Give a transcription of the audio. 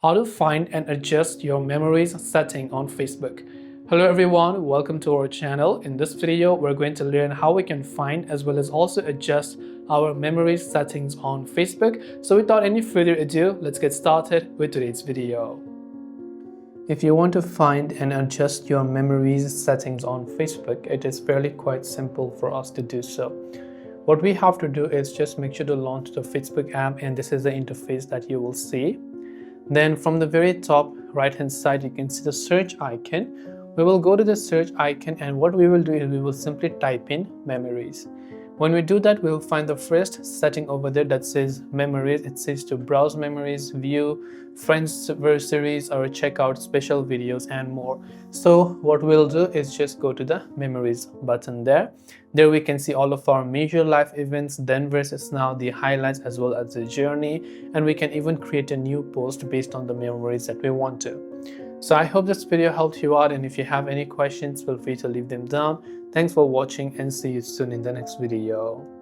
How to find and adjust your memories setting on Facebook. Hello everyone, welcome to our channel. In this video, we're going to learn how we can find as well as also adjust our memory settings on Facebook. So without any further ado, let's get started with today's video. If you want to find and adjust your memories settings on Facebook, it is fairly quite simple for us to do so. What we have to do is just make sure to launch the Facebook app, and this is the interface that you will see. Then from the very top right hand side, you can see the search icon. We will go to the search icon, and what we will do is we will simply type in memories. When we do that, we will find the first setting over there that says memories. It says to browse memories, view friends series, or check out special videos and more. So what we'll do is just go to the memories button there. There we can see all of our major life events, then versus now, the highlights as well as the journey, and we can even create a new post based on the memories that we want to. So I hope this video helped you out, and if you have any questions, feel free to leave them down. Thanks for watching and see you soon in the next video.